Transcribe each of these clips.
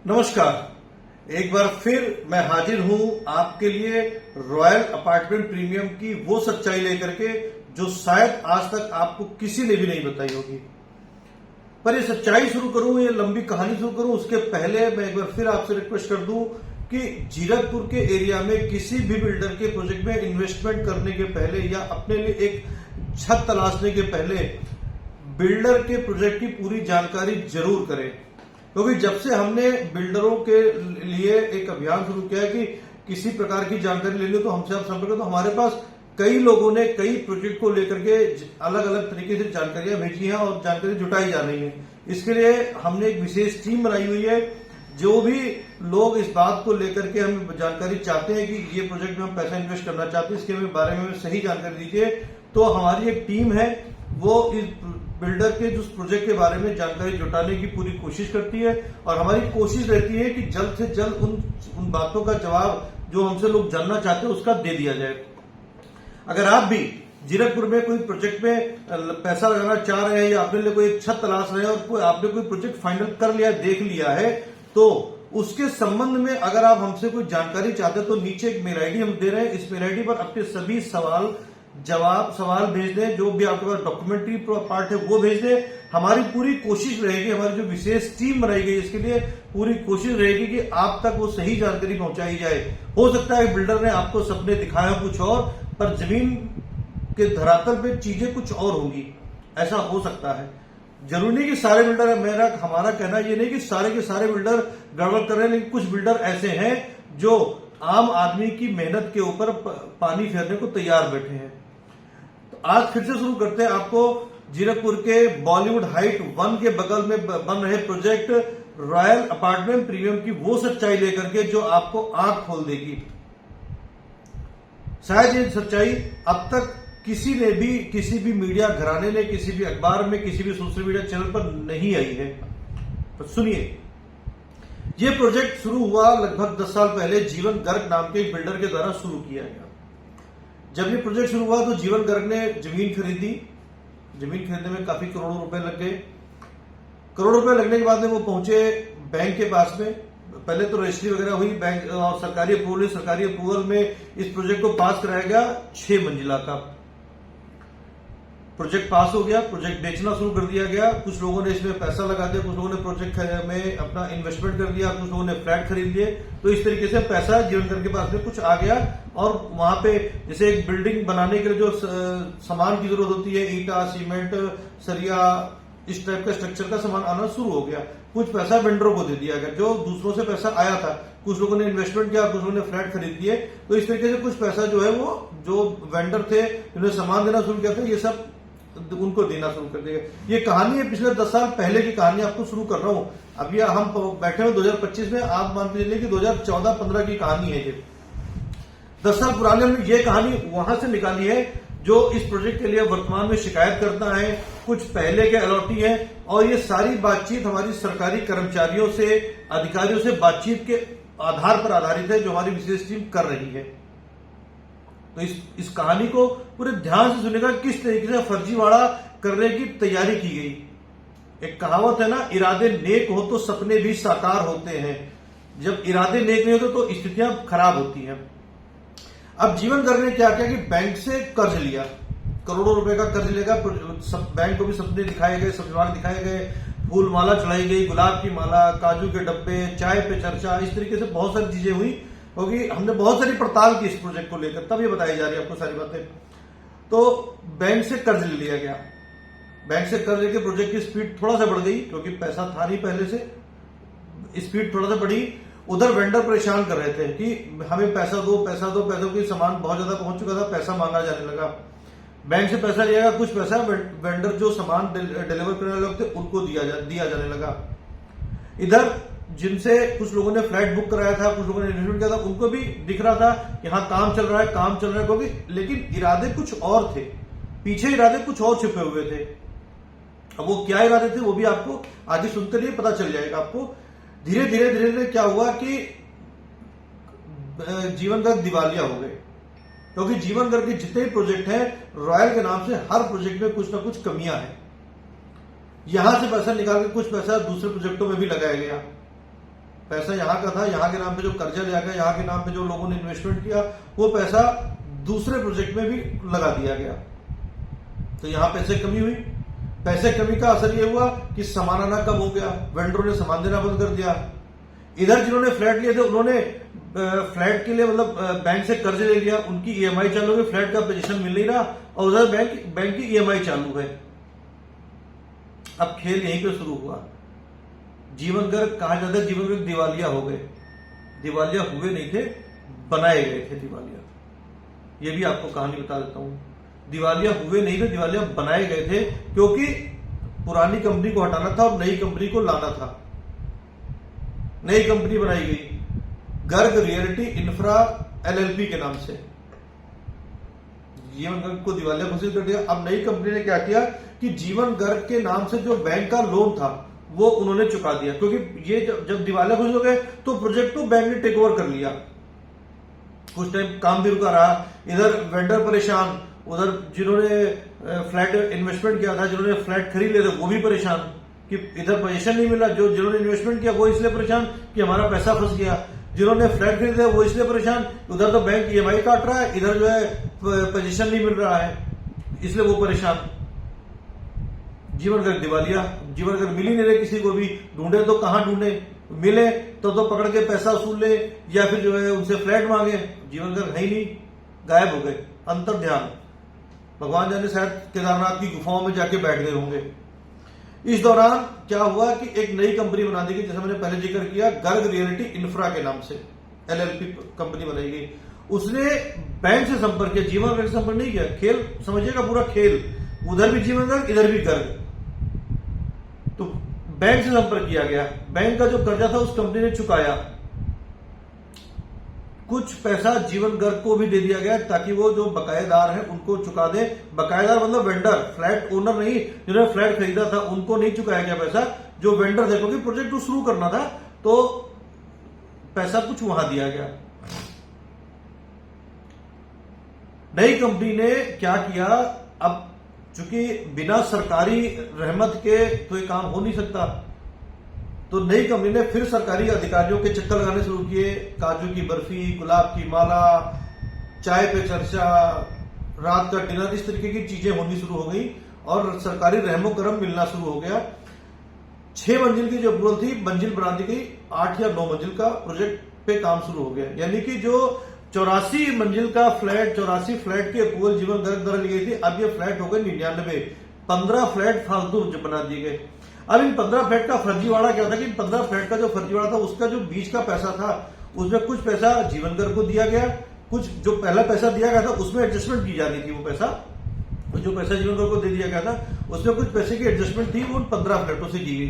नमस्कार। एक बार फिर मैं हाजिर हूं आपके लिए रॉयल अपार्टमेंट प्रीमियम की वो सच्चाई लेकर के जो शायद आज तक आपको किसी ने भी नहीं बताई होगी। पर ये सच्चाई शुरू करूं, ये लंबी कहानी शुरू करूं उसके पहले मैं एक बार फिर आपसे रिक्वेस्ट कर दूं कि जीरकपुर के एरिया में किसी भी बिल्डर के प्रोजेक्ट में इन्वेस्टमेंट करने के पहले या अपने लिए एक छत तलाशने के पहले बिल्डर के प्रोजेक्ट की पूरी जानकारी जरूर करें। क्योंकि जब से हमने बिल्डरों के लिए एक अभियान शुरू किया है कि किसी प्रकार की जानकारी ले लो तो हमसे आप संपर्क करो, तो हमारे पास कई लोगों ने कई प्रोजेक्ट को लेकर के अलग अलग तरीके से जानकारियां भेजी हैं और जानकारी जुटाई जा रही है। इसके लिए हमने एक विशेष टीम बनाई हुई है। जो भी लोग इस बात को लेकर के हमें जानकारी चाहते हैं कि ये प्रोजेक्ट में हम पैसा इन्वेस्ट करना चाहते हैं, इसके बारे में सही जानकारी दीजिए, तो हमारी एक टीम है वो इस बिल्डर के जो प्रोजेक्ट के बारे में जानकारी जुटाने की पूरी कोशिश करती है। और हमारी कोशिश रहती है कि जल्द से जल्द उन बातों का जवाब जो हमसे लोग जानना चाहते हैं उसका दे दिया जाए। अगर आप भी जीरकपुर में कोई प्रोजेक्ट में पैसा लगाना चाह रहे हैं या अपने लिए कोई एक छत तलाश रहे हैं और आपने कोई प्रोजेक्ट फाइनल कर लिया, देख लिया है, तो उसके संबंध में अगर आप हमसे कोई जानकारी चाहते हैं तो नीचे एक मेल आईडी हम दे रहे हैं। इस मेल आईडी पर अपने सभी सवाल भेज दें, जो भी आपके पास डॉक्यूमेंट्री पार्ट है वो भेज दें। हमारी पूरी कोशिश रहेगी, हमारी जो विशेष टीम बनाई गई इसके लिए पूरी कोशिश रहेगी कि आप तक वो सही जानकारी पहुंचाई जाए। हो सकता है बिल्डर ने आपको सपने दिखाया कुछ और, पर जमीन के धरातल पे चीजें कुछ और होंगी, ऐसा हो सकता है। जरूरी नहीं कि सारे बिल्डर, हमारा कहना ये नहीं कि सारे के सारे बिल्डर गड़बड़ कर रहे हैं, लेकिन कुछ बिल्डर ऐसे हैं जो आम आदमी की मेहनत के ऊपर पानी फेरने को तैयार बैठे हैं। तो आज फिर से शुरू करते हैं आपको जीरकपुर के बॉलीवुड हाइट 1 के बगल में बन रहे प्रोजेक्ट रॉयल अपार्टमेंट प्रीमियम की वो सच्चाई लेकर के जो आपको आंख खोल देगी। शायद ये सच्चाई अब तक किसी भी मीडिया घराने ने, किसी भी अखबार में, किसी भी सोशल मीडिया चैनल पर नहीं आई है। तो सुनिए, ये प्रोजेक्ट शुरू हुआ लगभग 10 साल पहले जीवन गर्ग नाम के एक बिल्डर के द्वारा शुरू किया गया। जब ये प्रोजेक्ट शुरू हुआ तो जीवन गर्ग ने जमीन खरीदी। जमीन खरीदने में काफी करोड़ों रुपए लग गए। करोड़ों रुपए लगने के बाद में वो पहुंचे बैंक के पास में। पहले तो रजिस्ट्री वगैरह हुई, बैंक और सरकारी अप्रूवल में इस प्रोजेक्ट को पास कराया गया। 6 मंजिला का प्रोजेक्ट पास हो गया। प्रोजेक्ट बेचना शुरू कर दिया गया। कुछ लोगों ने इसमें पैसा लगा दिया, कुछ लोगों ने प्रोजेक्ट में अपना इन्वेस्टमेंट कर दिया, कुछ लोगों ने फ्लैट खरीद लिए। तो इस तरीके से पैसा जीवन गर्ग के पास में कुछ आ गया और वहां पे जैसे एक बिल्डिंग बनाने के लिए जो सामान की जरूरत होती है, ईटा, सीमेंट, सरिया, इस टाइप का स्ट्रक्चर का सामान आना शुरू हो गया। कुछ पैसा वेंडरों को दे दिया गया, जो दूसरों से पैसा आया था। कुछ लोगों ने इन्वेस्टमेंट किया, कुछ लोगों ने फ्लैट खरीद लिए। तो इस तरीके से कुछ पैसा जो है वो जो वेंडर थे जिन्होंने सामान देना शुरू किया था, ये सब उनको देना शुरू कर देगा। ये कहानी है पिछले 10 साल पहले की कहानी आपको शुरू कर रहा हूं। अभी हम बैठे हुए 2025 में, आप मान लीजिए कि 2014-15 की कहानी है। ये 10 साल पुराने हमने ये कहानी वहां से निकाली है जो इस प्रोजेक्ट के लिए वर्तमान में शिकायत करता है, कुछ पहले के अलॉटी है। और ये सारी बातचीत हमारी सरकारी कर्मचारियों से, अधिकारियों से बातचीत के आधार पर आधारित है जो हमारी विशेष टीम कर रही है। तो इस कहानी को पूरे ध्यान से सुनेगा, किस तरीके से फर्जीवाड़ा करने की तैयारी की गई। एक कहावत है ना, इरादे नेक हो तो सपने भी साकार होते हैं। जब इरादे नेक नहीं होते तो स्थितियां खराब होती हैं। अब जीवन गर्ग ने क्या किया कि बैंक से कर्ज लिया, करोड़ों रुपए का कर्ज लेगा। बैंक को भी सपने दिखाए गए, सपने दिखाए गए, फूल माला चढ़ाई गई, गुलाब की माला, काजू के डब्बे, चाय पे चर्चा, इस तरीके से बहुत सारी चीजें हुई। क्योंकि हमने बहुत सारी पड़ताल की इस प्रोजेक्ट को लेकर, तब ये बताई जा रही है आपको सारी बातें। तो बैंक से कर्ज ले लिया गया। बैंक से कर्ज लेके प्रोजेक्ट की स्पीड थोड़ा सा बढ़ गई, क्योंकि पैसा था नहीं पहले से, स्पीड थोड़ा सा बढ़ी। उधर वेंडर परेशान कर रहे थे कि हमें पैसा दो, पैसा दो, पैसा दो। सामान बहुत ज्यादा पहुंच चुका था, पैसा मांगा जाने लगा। बैंक से पैसा लिया गया, कुछ पैसा वेंडर जो सामान डिलीवर करने वाले लोग थे उनको दिया जाने लगा। इधर जिनसे कुछ लोगों ने फ्लैट बुक कराया था, कुछ लोगों ने इन्वेस्टमेंट किया था, उनको भी दिख रहा था कि हाँ काम चल रहा है, काम चल रहा है। क्योंकि लेकिन इरादे कुछ और थे, पीछे इरादे कुछ और छुपे हुए थे। अब वो क्या इरादे थे वो भी आपको आगे सुनते रहिए, पता चल जाएगा आपको। धीरे धीरे क्या हुआ कि जीवन गर्ग दिवालिया हो गए। क्योंकि जीवन गर्ग के जितने प्रोजेक्ट हैं रॉयल के नाम से, हर प्रोजेक्ट में कुछ ना कुछ कमियां हैं। यहां से पैसा निकाल के कुछ पैसा दूसरे प्रोजेक्टों में भी लगाया गया। पैसा यहाँ का था, यहाँ के नाम पे जो कर्जा लिया गया, यहाँ के नाम पे जो लोगों ने इन्वेस्टमेंट किया, वो पैसा दूसरे प्रोजेक्ट में भी लगा दिया गया। तो यहां पैसे कमी हुई। पैसे कमी का असर ये हुआ कि सामान आना कम हो गया, वेंडरों ने सामान देना बंद कर दिया। इधर जिन्होंने फ्लैट लिए थे उन्होंने फ्लैट के लिए मतलब बैंक से कर्ज ले लिया, उनकी ईएमआई चालू हो गई, फ्लैट का पोजीशन मिल नहीं रहा, और उधर बैंक की ईएमआई चालू है। अब खेल यहीं पे शुरू हुआ। जीवन गर्ग कहा जाता है, जीवन गर्ग दिवालिया हो गए। दिवालिया हुए नहीं थे, बनाए गए थे दिवालिया। ये भी आपको कहानी बता देता हूं। दिवालिया हुए नहीं थे, दिवालिया बनाए गए थे, क्योंकि पुरानी कंपनी को हटाना था और नई कंपनी को लाना था। नई कंपनी बनाई गई गर्ग रियलिटी इंफ्रा एलएलपी के नाम से। जीवन गर्ग को दिवालिया घोषित कर दिया। अब नई कंपनी ने क्या किया कि जीवन गर्ग के नाम से जो बैंक का लोन था वो उन्होंने चुका दिया, क्योंकि ये जब दिवालिया घोषित हो गए तो प्रोजेक्ट को बैंक ने टेक ओवर कर लिया। कुछ टाइम काम भी रुका रहा, इधर वेंडर परेशान, उधर जिन्होंने फ्लैट इन्वेस्टमेंट किया था, जिन्होंने फ्लैट खरीद लिए थे वो भी परेशान कि इधर पोजीशन नहीं मिला। जिन्होंने इन्वेस्टमेंट किया वो इसलिए परेशान कि हमारा पैसा फंस गया। जिन्होंने फ्लैट खरीदा वो इसलिए परेशान, उधर तो बैंक ईएमआई काट रहा है, इधर जो है पोजीशन नहीं मिल रहा है, इसलिए वो परेशान। जीवन गर्ग दिवालिया। जीवन गर्ग मिल ही नहीं रहे किसी को भी, ढूंढे तो कहां ढूंढे, मिले तो पकड़ के पैसा वसूल ले या फिर जो है उनसे फ्लैट मांगे। जीवन गर्ग है ही नहीं, गायब हो गए। अंतर ध्यान, भगवान जाने शायद केदारनाथ की गुफाओं में जाके बैठ गए होंगे। इस दौरान क्या हुआ कि एक नई कंपनी बना दी गई, जैसे मैंने पहले जिक्र किया, गर्ग रियलिटी इंफ्रा के नाम से एलएलपी कंपनी बनाई गई। उसने बैंक से संपर्क किया, जीवन गर्ग से संपर्क नहीं किया। खेल समझिएगा, पूरा खेल, उधर भी जीवन गर्ग, इधर भी गर्ग। तो बैंक से संपर्क किया गया, बैंक का जो कर्जा था उस कंपनी ने चुकाया। कुछ पैसा जीवन गर्ग को भी दे दिया गया ताकि वो जो बकायेदार हैं उनको चुका दे। बकायेदार मतलब वेंडर, फ्लैट ओनर नहीं, जिन्होंने फ्लैट खरीदा था उनको नहीं चुकाया गया पैसा, जो वेंडर थे, क्योंकि प्रोजेक्ट को शुरू करना था तो पैसा कुछ वहां दिया गया। नई कंपनी ने क्या किया, अब चूंकि बिना सरकारी रहमत के तो ये काम हो नहीं सकता, तो नई कंपनी ने फिर सरकारी अधिकारियों के चक्कर लगाने शुरू किए। काजू की बर्फी, गुलाब की माला, चाय पे चर्चा, रात का डिनर, इस तरीके की चीजें होनी शुरू हो गई और सरकारी रहमो करम मिलना शुरू हो गया। 6 मंजिल की जो अप्रूवल थी, मंजिल बना दी गई, 8 या 9 मंजिल का प्रोजेक्ट पे काम शुरू हो गया। यानी कि जो 84 मंजिल का फ्लैट, 84 फ्लैट की अप्रूवल जीवन गर्ग द्वारा ली गई थी, अब ये फ्लैट हो गए 99। 15 फ्लैट फालतू बना दिए गए। अब इन 15 फ्लैट का फर्जीवाड़ा क्या था कि 15 फ्लैट का जो फर्जीवाड़ा था उसका जो बीच का पैसा था उसमें कुछ पैसा जीवन गर्ग को दिया गया, कुछ जो पहला पैसा दिया गया था उसमें एडजस्टमेंट की जा रही थी। वो पैसा, जो पैसा जीवन गर्ग को दे दिया गया था उसमें कुछ पैसे की एडजस्टमेंट थी, वो 15 फ्लैटों से की गई।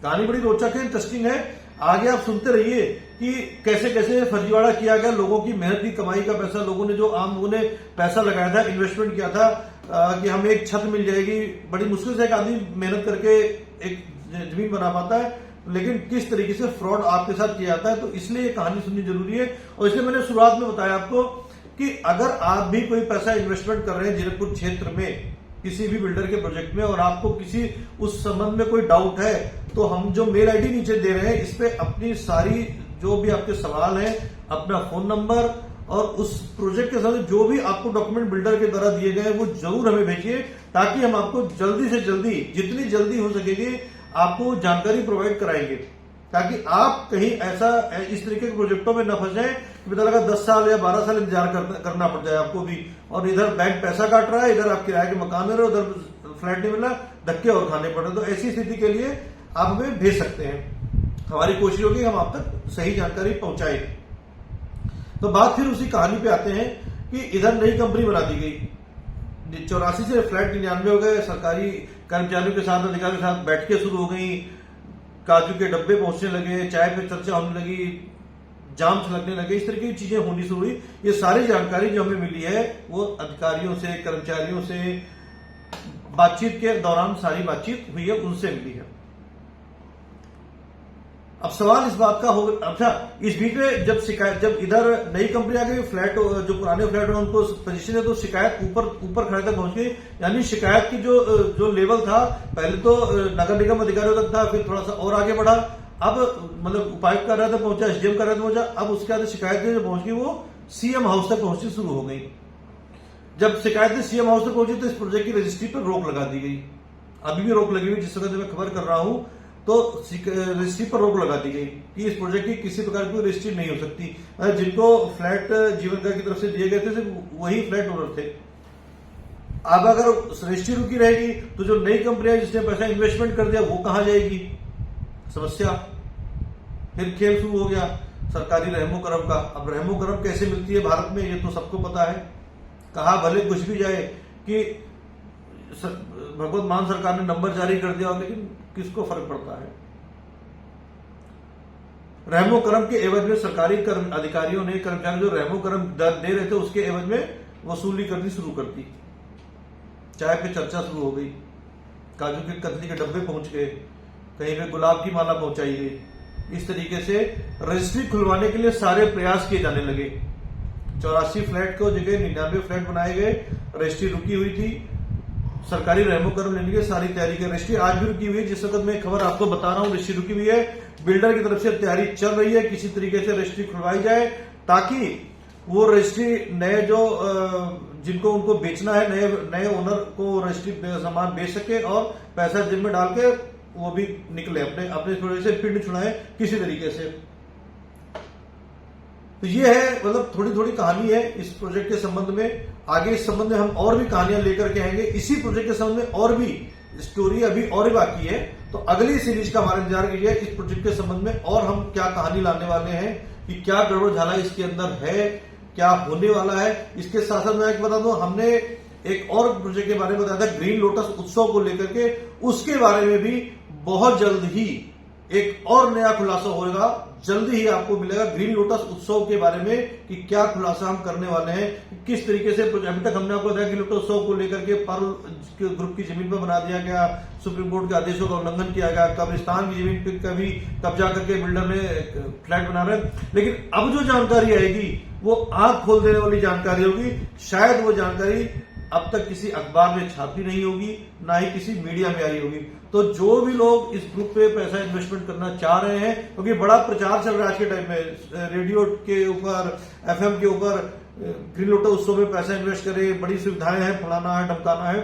कहानी बड़ी रोचक है, इंटरेस्टिंग है, आगे आप सुनते रहिए कि कैसे कैसे फर्जीवाड़ा किया गया। लोगों की मेहनत की कमाई का पैसा, लोगों ने जो आम लोगों ने पैसा लगाया था, इन्वेस्टमेंट किया था कि हमें एक छत मिल जाएगी। बड़ी मुश्किल से एक आदमी मेहनत करके एक जमीन बना पाता है, लेकिन किस तरीके से फ्रॉड आपके साथ किया जाता है। तो इसलिए ये कहानी सुननी जरूरी है। और इसलिए मैंने शुरुआत में बताया आपको कि अगर आप भी कोई पैसा इन्वेस्टमेंट कर रहे हैं जीरकपुर क्षेत्र में किसी भी बिल्डर के प्रोजेक्ट में और आपको किसी उस संबंध में कोई डाउट है, तो हम जो मेल आईडी नीचे दे रहे हैं इस पे अपनी सारी जो भी आपके सवाल हैं, अपना फोन नंबर और उस प्रोजेक्ट के साथ जो भी आपको डॉक्यूमेंट बिल्डर के द्वारा दिए गए वो जरूर हमें भेजिए, ताकि हम आपको जल्दी से जल्दी, जितनी जल्दी हो सकेगी, आपको जानकारी प्रोवाइड कराएंगे, ताकि आप कहीं ऐसा इस तरीके के प्रोजेक्टों में न फंसे कि पता लगा 10 साल या 12 साल इंतजार करना पड़ जाए आपको भी, और इधर बैंक पैसा काट रहा है, इधर आप किराए के मकान में रहे, उधर फ्लैट नहीं मिला, धक्के और खाने पड़ रहे। तो ऐसी स्थिति के लिए आप हमें भेज सकते हैं। हमारी कोशिश होगी हम आप तक सही जानकारी पहुंचाए। तो बात फिर उसी कहानी पे आते हैं कि इधर नई कंपनी बना दी गई, 84 से फ्लैट 99 हो गए, सरकारी कर्मचारियों के साथ, अधिकारियों के साथ बैठकें शुरू हो गई, काजू के डब्बे पहुंचने लगे, चाय पे चर्चा होने लगी, जाम्स लगने लगे, इस तरीके की चीजें होनी शुरू हुई। ये सारी जानकारी जो हमें मिली है वो अधिकारियों से, कर्मचारियों से बातचीत के दौरान सारी बातचीत हुई है, उनसे मिली है। अब सवाल इस बात का होगा, अच्छा इस बीच में जब इधर नई कंपनी आ गई, फ्लैट जो पुराने फ्लैट में उनको पोजीशन है, तो शिकायत ऊपर खड़े तक पहुंच गई। यानी शिकायत की जो लेवल था, पहले तो नगर निगम अधिकारियों तक था, फिर थोड़ा सा और आगे बढ़ा, अब मतलब उपायुक्त कार्यालय तक पहुंचा, एसडीएम कार्यालय तक पहुंचा, अब उसके बाद शिकायतें जो पहुंच गई वो सीएम हाउस तक पहुंचनी शुरू हो गई। जब शिकायतें सीएम हाउस तक पहुंची तो इस प्रोजेक्ट की रजिस्ट्री पर रोक लगा दी गई। अभी भी रोक लगी हुई, जिस वक्त मैं खबर कर रहा हूं तो रजिस्ट्री पर रोक लगा दी गई कि इस प्रोजेक्ट की किसी प्रकार की रजिस्ट्री नहीं हो सकती। जिनको फ्लैट जीवनका की तरफ से दिए गए थे सिर्फ वही फ्लैट ओनर थे। अब अगर रजिस्ट्री रुकी रहेगी तो जो नई कंपनी है जिसने पैसा इन्वेस्टमेंट कर दिया वो कहां जाएगी? समस्या, फिर खेल शुरू हो गया सरकारी रहमो करम का। अब रहमो करम कैसे मिलती है भारत में ये तो सबको पता है। कहा भले कुछ भी जाए कि भगवत मान सरकार ने नंबर जारी कर दिया, लेकिन किसको फर्क पड़ता है? रहमो करम के एवज में सरकारी अधिकारियों ने, कर्मचारी जो रहमो करम दे रहे थे उसके एवज में वसूली करनी शुरू कर दी। चाय पे चर्चा शुरू हो गई, काजू की कतली के डब्बे पहुंच गए, कहीं पे गुलाब की माला पहुंचाई गई। इस तरीके से रजिस्ट्री खुलवाने के लिए सारे प्रयास किए जाने लगे। 84 फ्लैट को जगह 99 फ्लैट बनाए गए। रजिस्ट्री रुकी हुई थी, सरकारी रहमो करम लेने की सारी तैयारी की। रजिस्ट्री आज भी रुकी हुई है, जिस वक्त मैं खबर आपको बता रहा हूं रजिस्ट्री रुकी हुई है। बिल्डर की तरफ से तैयारी चल रही है, किसी तरीके से रजिस्ट्री खुलवाई जाए ताकि वो रजिस्ट्री नए जो जिनको उनको बेचना है, नए ओनर को रजिस्ट्री सामान बेच सके और पैसा जेब में डाल के वो भी निकले, अपने थोड़े से पिंड छुड़ाए किसी तरीके से। तो ये है मतलब थोड़ी थोड़ी कहानी है इस प्रोजेक्ट के संबंध में। आगे इस संबंध में हम और भी कहानियां लेकर के आएंगे। इसी प्रोजेक्ट के संबंध में और भी स्टोरी अभी और भी बाकी है, तो अगली सीरीज का हमारा इंतजार कीजिए। इस प्रोजेक्ट के संबंध में और हम क्या कहानी लाने वाले हैं कि क्या गड़बड़ झाला इसके अंदर है, क्या होने वाला है। इसके साथ साथ मैं एक बता दूं, हमने एक और प्रोजेक्ट के बारे में बताया था ग्रीन लोटस उत्सव को लेकर के, उसके बारे में भी बहुत जल्द ही एक और नया खुलासा होगा। जल्दी ही आपको मिलेगा ग्रीन लोटस उत्सव के बारे में कि क्या खुलासा हम करने वाले हैं, किस तरीके से। अभी तक हमने आपको बताया ग्रीन लोटस उत्सव को लेकर के पर्ल ग्रुप की जमीन पर बना दिया गया, सुप्रीम कोर्ट के आदेशों का उल्लंघन किया गया, कब्रिस्तान की जमीन पर कभी कब्जा करके बिल्डर ने फ्लैट बना रहे। लेकिन अब जो जानकारी आएगी वो आंख खोल देने वाली जानकारी होगी। शायद वो जानकारी अब तक किसी अखबार में छापी नहीं होगी, ना ही किसी मीडिया में आई होगी। तो जो भी लोग इस ग्रुप पे पैसा इन्वेस्टमेंट करना चाह रहे हैं, क्योंकि बड़ा प्रचार चल रहा है आज के टाइम में, रेडियो के ऊपर, एफएम के ऊपर, ग्रीन लोटस उत्सव में पैसा इन्वेस्ट करें, बड़ी सुविधाएं हैं, फलाना है, ढमकाना है।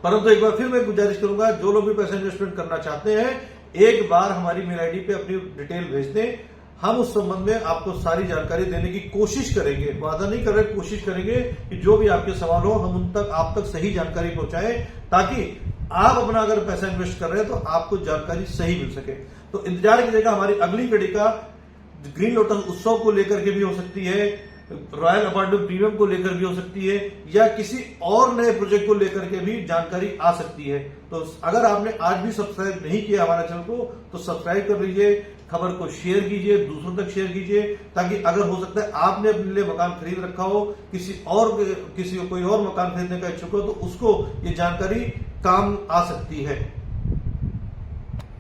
परंतु एक बार फिर मैं गुजारिश करूंगा, जो लोग भी पैसा इन्वेस्टमेंट करना चाहते हैं एक बार हमारी मेल आईडी पे अपनी डिटेल भेज दें। हम उस संबंध में आपको सारी जानकारी देने की कोशिश करेंगे। वादा नहीं कर रहे, कोशिश करेंगे कि जो भी आपके सवाल हो हम उन तक आप तक सही जानकारी पहुंचाएं, ताकि आप अपना अगर पैसा इन्वेस्ट कर रहे हैं तो आपको जानकारी सही मिल सके। तो इंतजार कीजिएगा, हमारी अगली कड़ी का ग्रीन लोटस उत्सव को लेकर के भी हो सकती है, रॉयल अपार्टमेंट प्रीमियम को लेकर भी हो सकती है, या किसी और नए प्रोजेक्ट को लेकर के भी जानकारी आ सकती है। तो अगर आपने आज भी सब्सक्राइब नहीं किया हमारे चैनल को तो सब्सक्राइब कर लीजिए, खबर को शेयर कीजिए, दूसरों तक शेयर कीजिए, ताकि अगर हो सकता है आपने अपने लिए मकान खरीद रखा हो, किसी कोई और मकान खरीदने का इच्छुक हो तो उसको ये जानकारी काम आ सकती है।